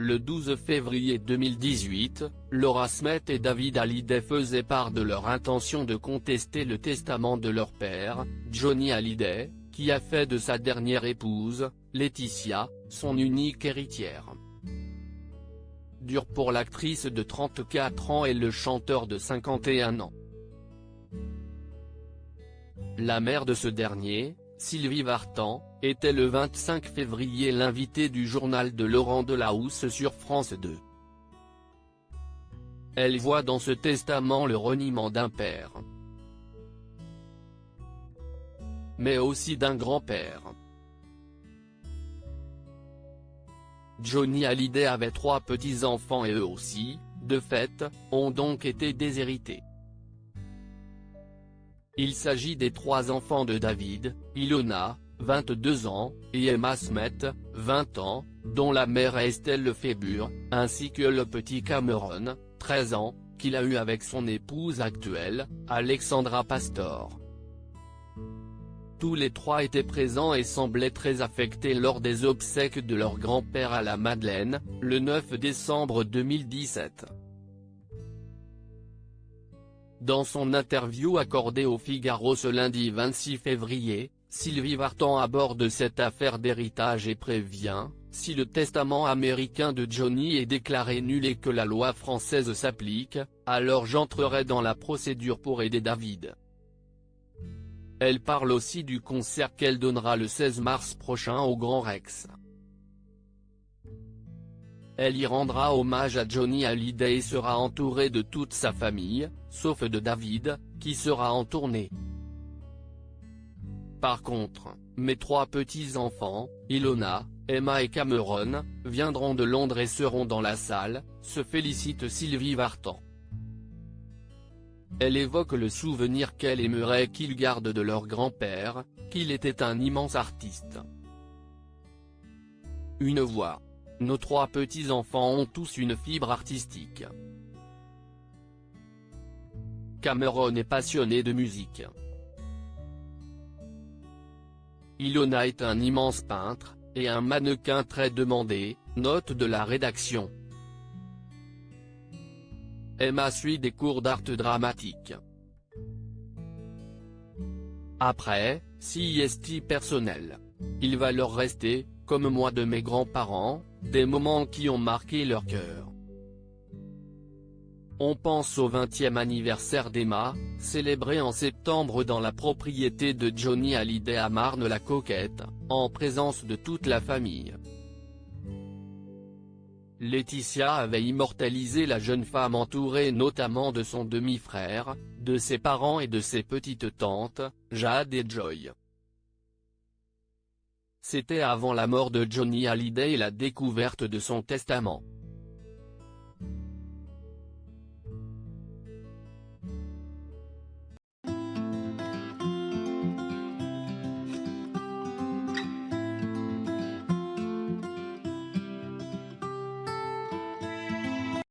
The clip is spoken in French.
Le 12 février 2018, Laura Smet et David Hallyday faisaient part de leur intention de contester le testament de leur père, Johnny Hallyday, qui a fait de sa dernière épouse, Laetitia, son unique héritière. Dur pour l'actrice de 34 ans et le chanteur de 51 ans. La mère de ce dernier, Sylvie Vartan, était le 25 février l'invitée du journal de Laurent Delahousse sur France 2. Elle voit dans ce testament le reniement d'un père, mais aussi d'un grand-père. Johnny Hallyday avait 3 petits-enfants et eux aussi, de fait, ont donc été déshérités. Il s'agit des 3 enfants de David, Ilona, 22 ans, et Emma Smet, 20 ans, dont la mère est Estelle Lefébure, ainsi que le petit Cameron, 13 ans, qu'il a eu avec son épouse actuelle, Alexandra Pastor. Tous les 3 étaient présents et semblaient très affectés lors des obsèques de leur grand-père à la Madeleine, le 9 décembre 2017. Dans son interview accordée au Figaro ce lundi 26 février, Sylvie Vartan aborde cette affaire d'héritage et prévient, si le testament américain de Johnny est déclaré nul et que la loi française s'applique, alors j'entrerai dans la procédure pour aider David. Elle parle aussi du concert qu'elle donnera le 16 mars prochain au Grand Rex. Elle y rendra hommage à Johnny Hallyday et sera entourée de toute sa famille, sauf de David, qui sera en tournée. Par contre, mes 3 petits-enfants, Ilona, Emma et Cameron, viendront de Londres et seront dans la salle, se félicite Sylvie Vartan. Elle évoque le souvenir qu'elle aimerait qu'ils gardent de leur grand-père, qu'il était un immense artiste. Une voix. Nos 3 petits-enfants ont tous une fibre artistique. Cameron est passionné de musique. Ilona est un immense peintre, et un mannequin très demandé, note de la rédaction. Emma suit des cours d'art dramatique. Après, sieste personnel. Il va leur rester, comme moi de mes grands-parents, des moments qui ont marqué leur cœur. On pense au 20e anniversaire d'Emma, célébré en septembre dans la propriété de Johnny Hallyday à Marne-la-Coquette, en présence de toute la famille. Laetitia avait immortalisé la jeune femme entourée notamment de son demi-frère, de ses parents et de ses petites tantes, Jade et Joy. C'était avant la mort de Johnny Hallyday et la découverte de son testament.